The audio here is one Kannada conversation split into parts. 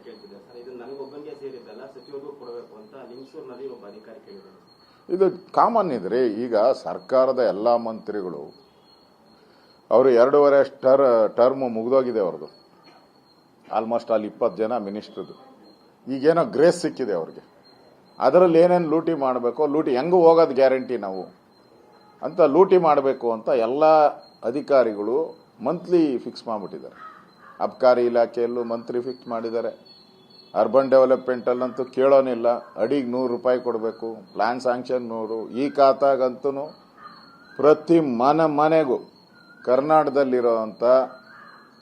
ಕೇಳ್ತಿದ್ದೆ ಸರ್. ಇದು ನನಗೊಬ್ಬನಿಗೆ ಸೇರಿದ್ದಲ್ಲ, ಸಚಿವರಿಗೂ ಕೊಡಬೇಕು ಅಂತ ಲಿಂಗಸೂರಿನಲ್ಲಿ ಒಬ್ಬ ಅಧಿಕಾರಿ ಕೇಳಿದ್ದಾರೆ. ಇದು ಕಾಮನ್ ಇದ್ರಿ. ಈಗ ಸರ್ಕಾರದ ಎಲ್ಲ ಮಂತ್ರಿಗಳು ಅವರು 2.5 ಟರ್ಮ್ ಮುಗಿದೋಗಿದೆ ಅವ್ರದ್ದು. ಆಲ್ಮೋಸ್ಟ್ ಅಲ್ಲಿ 20 ಜನ ಮಿನಿಸ್ಟ್ರದು. ಈಗೇನೋ ಗ್ರೇಸ್ ಸಿಕ್ಕಿದೆ ಅವ್ರಿಗೆ. ಅದರಲ್ಲಿ ಏನೇನು ಲೂಟಿ ಮಾಡಬೇಕು, ಲೂಟಿ ಹೆಂಗೂ ಹೋಗೋದು ಗ್ಯಾರಂಟಿ ನಾವು ಅಂತ ಲೂಟಿ ಮಾಡಬೇಕು ಅಂತ ಎಲ್ಲ ಅಧಿಕಾರಿಗಳು ಮಂತ್ಲಿ ಫಿಕ್ಸ್ ಮಾಡಿಬಿಟ್ಟಿದ್ದಾರೆ. ಅಬಕಾರಿ ಇಲಾಖೆಯಲ್ಲೂ ಮಂತ್ರಿ ಫಿಕ್ಸ್ ಮಾಡಿದ್ದಾರೆ. ಅರ್ಬನ್ ಡೆವಲಪ್ಮೆಂಟಲ್ಲಂತೂ ಕೇಳೋನಿಲ್ಲ, ಅಡಿಗೆ 100 ರೂಪಾಯಿ ಕೊಡಬೇಕು, ಪ್ಲಾನ್ ಸ್ಯಾಂಕ್ಷನ್ 100. ಈ ಖಾತಾಗಂತೂ ಪ್ರತಿ ಮನೆಗೂ ಕರ್ನಾಟಕದಲ್ಲಿರೋಂಥ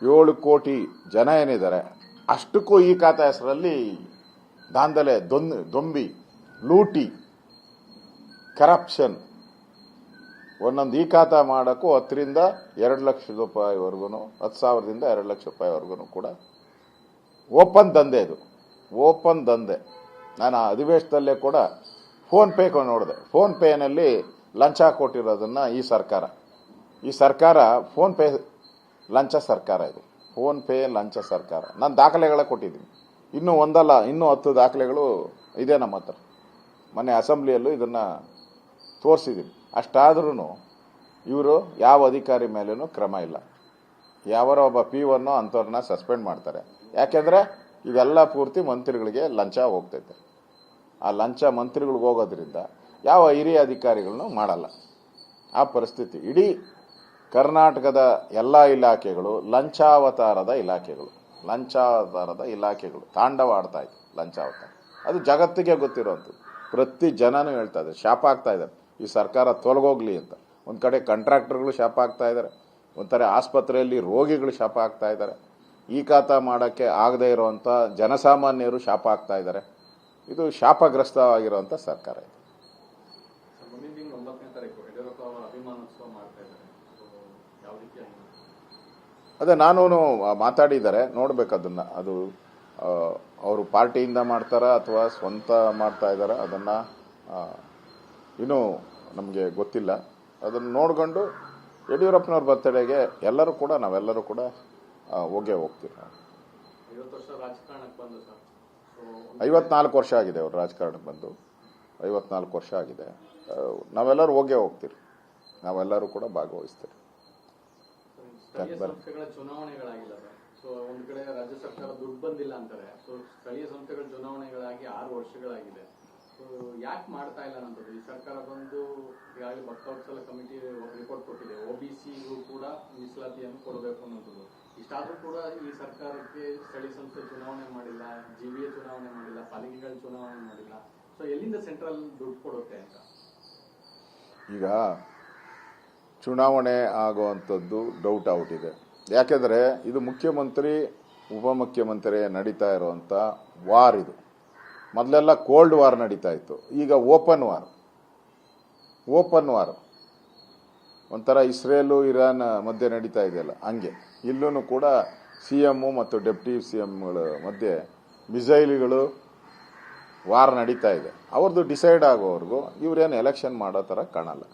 7 ಕೋಟಿ ಜನ ಏನಿದ್ದಾರೆ ಅಷ್ಟಕ್ಕೂ ಈ ಖಾತಾ ಹೆಸರಲ್ಲಿ ದಾಂಧಲೆ, ದೊಂಬಿ, ಲೂಟಿ, ಕರಪ್ಷನ್. ಒಂದೊಂದು ಈ ಖಾತಾ ಮಾಡೋಕ್ಕೂ 10 ರಿಂದ 2 ಲಕ್ಷ ರೂಪಾಯಿವರೆಗೂ, 10,000ದಿಂದ 2 ಲಕ್ಷ ರೂಪಾಯಿವರೆಗೂ ಕೂಡ ಓಪನ್ ದಂಧೆ. ಇದು ಓಪನ್ ದಂಧೆ. ನಾನು ಆ ಅಧಿವೇಶನದಲ್ಲೇ ಕೂಡ ಫೋನ್ ಪೇ ನೋಡಿದೆ. ಫೋನ್ ಪೇನಲ್ಲಿ ಲಂಚ ಕೊಟ್ಟಿರೋದನ್ನ ಈ ಸರ್ಕಾರ ಫೋನ್ ಪೇ ಲಂಚ ಸರ್ಕಾರ. ಇದು ಫೋನ್ ಪೇ ಲಂಚ ಸರ್ಕಾರ. ನಾನು ದಾಖಲೆಗಳ ಕೊಟ್ಟಿದ್ದೀನಿ. ಇನ್ನೂ ಒಂದಲ್ಲ, ಇನ್ನೂ 10 ದಾಖಲೆಗಳು ಇದೆ ನಮ್ಮ ಹತ್ರ. ಮೊನ್ನೆ ಅಸೆಂಬ್ಲಿಯಲ್ಲೂ ಇದನ್ನ ತೋರಿಸಿದ್ದೀನಿ. ಅಷ್ಟಾದ್ರೂ ಇವರು ಯಾವ ಅಧಿಕಾರಿ ಮೇಲೂ ಕ್ರಮ ಇಲ್ಲ. ಯಾವರ ಒಬ್ಬ P1 ಅಂಥವ್ರನ್ನ ಸಸ್ಪೆಂಡ್ ಮಾಡ್ತಾರೆ. ಯಾಕೆಂದ್ರೆ ಇವೆಲ್ಲ ಪೂರ್ತಿ ಮಂತ್ರಿಗಳಿಗೆ ಲಂಚ ಹೋಗ್ತೈತೆ. ಆ ಲಂಚ ಮಂತ್ರಿಗಳಿಗೆ ಹೋಗೋದ್ರಿಂದ ಯಾವ ಹಿರಿಯ ಅಧಿಕಾರಿಗಳನ್ನು ಮಾಡಲ್ಲ. ಆ ಪರಿಸ್ಥಿತಿ. ಇಡೀ ಕರ್ನಾಟಕದ ಎಲ್ಲ ಇಲಾಖೆಗಳು ಲಂಚಾವತಾರದ ಇಲಾಖೆಗಳು ತಾಂಡವ ಆಡ್ತಾ ಇದೆ. ಲಂಚಾವತಾರ ಅದು ಜಗತ್ತಿಗೆ ಗೊತ್ತಿರೋಂಥದ್ದು. ಪ್ರತಿ ಜನನೂ ಹೇಳ್ತಾ ಇದ್ದಾರೆ, ಶಾಪ ಆಗ್ತಾ ಇದ್ದಾರೆ ಈ ಸರ್ಕಾರ ತೊಲಗೋಗ್ಲಿ ಅಂತ. ಒಂದ್ ಕಡೆ ಕಾಂಟ್ರಾಕ್ಟರ್ಗಳು ಶಾಪ ಆಗ್ತಾ ಇದ್ದಾರೆ, ಒಂಥರ ಆಸ್ಪತ್ರೆಯಲ್ಲಿ ರೋಗಿಗಳು ಶಾಪ ಆಗ್ತಾ ಇದ್ದಾರೆ, ಈ ಖಾತಾ ಮಾಡೋಕ್ಕೆ ಆಗದೆ ಇರುವಂತ ಜನಸಾಮಾನ್ಯರು ಶಾಪ ಆಗ್ತಾ ಇದ್ದಾರೆ. ಇದು ಶಾಪಗ್ರಸ್ತವಾಗಿರುವಂತ ಸರ್ಕಾರ ಇದೆ. ಅದೇ ನಾನು ಮಾತಾಡಿದ್ದಾರೆ, ನೋಡ್ಬೇಕು ಅದನ್ನ. ಅದು ಅವರು ಪಾರ್ಟಿಯಿಂದ ಮಾಡ್ತಾರ ಅಥವಾ ಸ್ವಂತ ಮಾಡ್ತಾ ಇದಾರ ಅದನ್ನ ಇನ್ನೂ ನಮಗೆ ಗೊತ್ತಿಲ್ಲ. ಅದನ್ನ ನೋಡ್ಕೊಂಡು ಯಡಿಯೂರಪ್ಪನವ್ರ ಬರ್ತಡೆಗೆ ನಾವೆಲ್ಲರೂ ಕೂಡ ಹೋಗ್ತೀವಿ. 54 ವರ್ಷ ಆಗಿದೆ ಅವರು ರಾಜಕಾರಣಕ್ಕೆ ಬಂದು. 54 ವರ್ಷ ಆಗಿದೆ. ನಾವೆಲ್ಲರೂ ಹೋಗ್ತೀರಿ. ನಾವೆಲ್ಲರೂ ಕೂಡ ಭಾಗವಹಿಸ್ತೀರಿ. ಚುನಾವಣೆಗಳಾಗಿದ್ದಾವೆ. ಸೊ ಒಂದ್ ಕಡೆ ರಾಜ್ಯ ಸರ್ಕಾರ ದುಡ್ಡು ಬಂದಿಲ್ಲ ಅಂತಾರೆ. ಸೊ ಸ್ಥಳೀಯ ಸಂಸ್ಥೆಗಳ ಚುನಾವಣೆಗಳಾಗಿ 6 ವರ್ಷಗಳಾಗಿದೆ. ಸೊ ಯಾಕೆ ಮಾಡ್ತಾ ಇಲ್ಲ ಅನ್ನೋದು ಈ ಸರ್ಕಾರ ಬಂದು ಈಗಾಗಲೇ ಭಕ್ತವತ್ಸಲ ಕಮಿಟಿ ರಿಪೋರ್ಟ್ ಕೊಟ್ಟಿದೆ. OBCಗೂ ಕೂಡ ಮೀಸಲಾತಿಯನ್ನು ಕೊಡಬೇಕು ಅನ್ನೋದು. ಇಷ್ಟಾದ್ರೂ ಕೂಡ ಈ ಸರ್ಕಾರಕ್ಕೆ ಸ್ಥಳೀಯ ಸಂಸ್ಥೆ ಚುನಾವಣೆ ಮಾಡಿಲ್ಲ, GVA ಚುನಾವಣೆ ಮಾಡಿಲ್ಲ, ಪಾಲಿಕೆಗಳ ಚುನಾವಣೆ ಮಾಡಿಲ್ಲ. ಸೊ ಎಲ್ಲಿಂದ ಸೆಂಟ್ರಲ್ ದುಡ್ಡು ಕೊಡುತ್ತೆ ಅಂತ. ಈಗ ಚುನಾವಣೆ ಆಗುವಂಥದ್ದು ಡೌಟ್ ಔಟ್ ಇದೆ. ಯಾಕೆಂದ್ರೆ ಇದು ಮುಖ್ಯಮಂತ್ರಿ ಉಪಮುಖ್ಯಮಂತ್ರಿ ನಡೀತಾ ಇರುವಂತ ವಾರ್. ಇದು ಮೊದಲೆಲ್ಲ ಕೋಲ್ಡ್ ವಾರ್ ನಡೀತಾ ಇತ್ತು, ಈಗ ಓಪನ್ ವಾರ್. ಒಂಥರ ಇಸ್ರೇಲು ಇರಾನ್ ಮಧ್ಯೆ ನಡೀತಾ ಇದೆಯಲ್ಲ ಹಂಗೆ ಇಲ್ಲೂ ಕೂಡ CM ಮತ್ತು ಡೆಪ್ಟಿ CMಗಳ ಮಧ್ಯೆ ಮಿಸೈಲ್ಗಳು ವಾರ್ ನಡೀತಾ ಇದೆ. ಅವ್ರದ್ದು ಡಿಸೈಡ್ ಆಗೋವರೆಗೂ ಇವ್ರೇನು ಎಲೆಕ್ಷನ್ ಮಾಡೋ ಥರ ಕಾಣಲ್ಲ.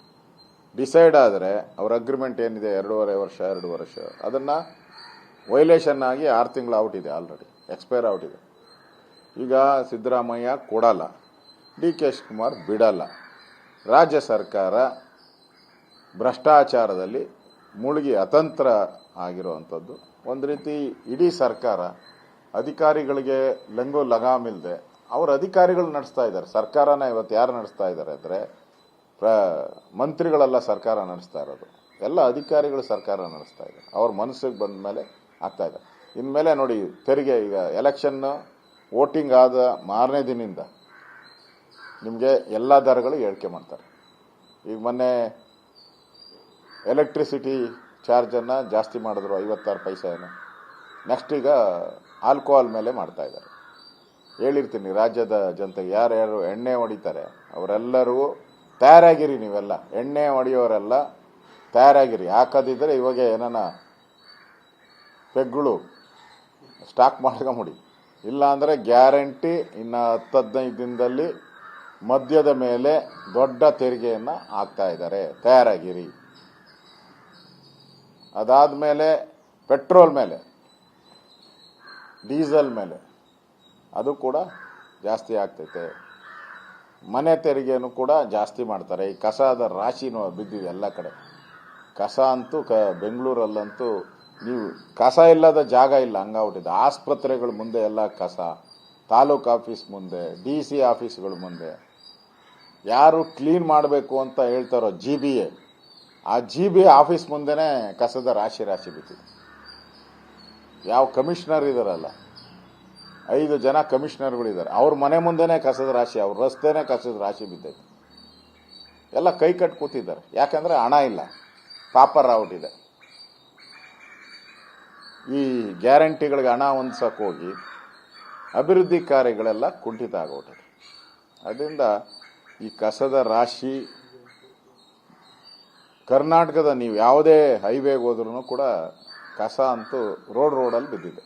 ಡಿಸೈಡ್ ಆದರೆ ಅವ್ರ ಅಗ್ರಿಮೆಂಟ್ ಏನಿದೆ 2.5 ವರ್ಷ ಅದನ್ನ ವೈಲೇಷನ್ ಆಗಿ 6 ತಿಂಗಳು ಔಟ್ ಇದೆ, ಆಲ್ರೆಡಿ ಎಕ್ಸ್ಪೈರ್ ಔಟ್ ಇದೆ. ಈಗ ಸಿದ್ದರಾಮಯ್ಯ ಕೊಡಲ್ಲ, DK ಶಿವಕುಮಾರ್ ಬಿಡಲ್ಲ. ರಾಜ್ಯ ಸರ್ಕಾರ ಭ್ರಷ್ಟಾಚಾರದಲ್ಲಿ ಮುಳುಗಿ ಅತಂತ್ರ ಆಗಿರುವಂಥದ್ದು. ಒಂದು ರೀತಿ ಇಡೀ ಸರ್ಕಾರ ಅಧಿಕಾರಿಗಳಿಗೆ ಲಂಗು ಲಗಾಮಿಲ್ಲದೆ ಅವ್ರ ಅಧಿಕಾರಿಗಳು ನಡೆಸ್ತಾ ಇದ್ದಾರೆ. ಸರ್ಕಾರನ ಇವತ್ತು ಯಾರು ನಡೆಸ್ತಾ ಇದ್ದಾರೆ ಅಂದರೆ ಮಂತ್ರಿಗಳೆಲ್ಲ ಸರ್ಕಾರ ನಡೆಸ್ತಾ ಇರೋದು. ಎಲ್ಲ ಅಧಿಕಾರಿಗಳು ಸರ್ಕಾರ ನಡೆಸ್ತಾ ಇದ್ದಾರೆ. ಅವ್ರ ಮನಸ್ಸಿಗೆ ಬಂದ ಮೇಲೆ ಆಗ್ತಾ ಇದೆ. ಇನ್ಮೇಲೆ ನೋಡಿ ತೆರಿಗೆ, ಈಗ ಎಲೆಕ್ಷನ್ ವೋಟಿಂಗ್ ಆದ ಮಾರನೇ ದಿನದಿಂದ ನಿಮಗೆ ಎಲ್ಲ ದರಗಳು ಏರಿಕೆ ಮಾಡ್ತಾರೆ. ಈಗ ಮೊನ್ನೆ ಎಲೆಕ್ಟ್ರಿಸಿಟಿ ಚಾರ್ಜನ್ನು ಜಾಸ್ತಿ ಮಾಡಿದ್ರು 56 ಪೈಸೆಯನ್ನು. ನೆಕ್ಸ್ಟ್ ಈಗ ಆಲ್ಕೋಹಾಲ್ ಮೇಲೆ ಮಾಡ್ತಾ ಇದ್ದಾರೆ. ಹೇಳಿರ್ತೀನಿ ರಾಜ್ಯದ ಜನತೆಗೆ, ಯಾರ್ಯಾರು ಎಣ್ಣೆ ಹೊಡಿತಾರೆ ಅವರೆಲ್ಲರೂ ತಯಾರಾಗಿರಿ. ನೀವೆಲ್ಲ ಎಣ್ಣೆ ಹೊಡೆಯೋರೆಲ್ಲ ತಯಾರಾಗಿರಿ. ಹಾಕೋದಿದ್ರೆ ಇವಾಗ ಏನಾನ ಪೆಗ್ಗಳು ಸ್ಟಾಕ್ ಮಾಡ್ಕೊಂಬಿಡಿ. ಇಲ್ಲ ಅಂದರೆ ಗ್ಯಾರಂಟಿ ಇನ್ನು 10-15 ದಿನದಲ್ಲಿ ಮದ್ಯದ ಮೇಲೆ ದೊಡ್ಡ ತೆರಿಗೆಯನ್ನು ಹಾಕ್ತಾ ಇದ್ದಾರೆ. ತಯಾರಾಗಿರಿ. ಅದಾದ್ಮೇಲೆ ಪೆಟ್ರೋಲ್ ಮೇಲೆ, ಡೀಸೆಲ್ ಮೇಲೆ ಅದು ಕೂಡ ಜಾಸ್ತಿ ಆಗ್ತೈತೆ. ಮನೆ ತೆರಿಗೆನೂ ಕೂಡ ಜಾಸ್ತಿ ಮಾಡ್ತಾರೆ. ಈ ಕಸದ ರಾಶಿನೂ ಬಿದ್ದಿದೆ ಎಲ್ಲ ಕಡೆ. ಕಸ ಅಂತೂ ಬೆಂಗಳೂರಲ್ಲಂತೂ ನೀವು ಕಸ ಇಲ್ಲದ ಜಾಗ ಇಲ್ಲ, ಹಂಗಾಗ್ಬಿಟ್ಟಿದೆ. ಆಸ್ಪತ್ರೆಗಳ ಮುಂದೆ ಎಲ್ಲ ಕಸ, ತಾಲೂಕು ಆಫೀಸ್ ಮುಂದೆ, DC ಆಫೀಸ್ಗಳ ಮುಂದೆ. ಯಾರು ಕ್ಲೀನ್ ಮಾಡಬೇಕು ಅಂತ ಹೇಳ್ತಾರೋ GBA, ಆ GBA ಆಫೀಸ್ ಮುಂದೆನೇ ಕಸದ ರಾಶಿ ಬಿದ್ದಿದೆ. ಯಾವ ಕಮಿಷನರ್ ಇದಾರಲ್ಲ, 5 ಜನ ಕಮಿಷನರ್ಗಳಿದ್ದಾರೆ, ಅವ್ರ ಮನೆ ಮುಂದೆನೇ ಕಸದ ರಾಶಿ, ಅವ್ರ ರಸ್ತೆನೇ ಕಸದ ರಾಶಿ ಬಿದ್ದೈತೆ. ಎಲ್ಲ ಕೈ ಕಟ್ಟಿ ಕೂತಿದ್ದಾರೆ. ಯಾಕಂದ್ರೆ ಹಣ ಇಲ್ಲ, ಪಾಪರ್ ಔಟಿದೆ. ಈ ಗ್ಯಾರಂಟಿಗಳಿಗೆ ಹಣ ಹೊಂದ್ಸಕ್ಕೆ ಹೋಗಿ ಅಭಿವೃದ್ಧಿ ಕಾರ್ಯಗಳೆಲ್ಲ ಕುಂಠಿತ ಆಗೋಗಿದೆ. ಅದರಿಂದ ಈ ಕಸದ ರಾಶಿ ಕರ್ನಾಟಕದ ನೀವು ಯಾವುದೇ ಹೈವೇಗೆ ಹೋದ್ರೂ ಕೂಡ ಕಸ ಅಂತೂ ರೋಡಲ್ಲಿ ಬಿದ್ದಿದೆ.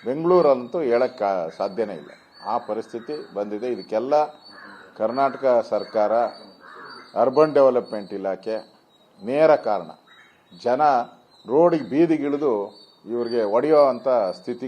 ಬೆಂಗಳೂರಂತೂ ಹೇಳಕ್ಕೆ ಸಾಧ್ಯನೇ ಇಲ್ಲ, ಆ ಪರಿಸ್ಥಿತಿ ಬಂದಿದೆ. ಇದಕ್ಕೆಲ್ಲ ಕರ್ನಾಟಕ ಸರ್ಕಾರ, ಅರ್ಬನ್ ಡೆವಲಪ್ಮೆಂಟ್ ಇಲಾಖೆ ನೇರ ಕಾರಣ. ಜನ ರೋಡಿಗೆ ಬೀದಿಗಿಳಿದು ಇವ್ರಿಗೆ ಹೊಡೆಯೋ ಅಂಥ ಸ್ಥಿತಿಗೆ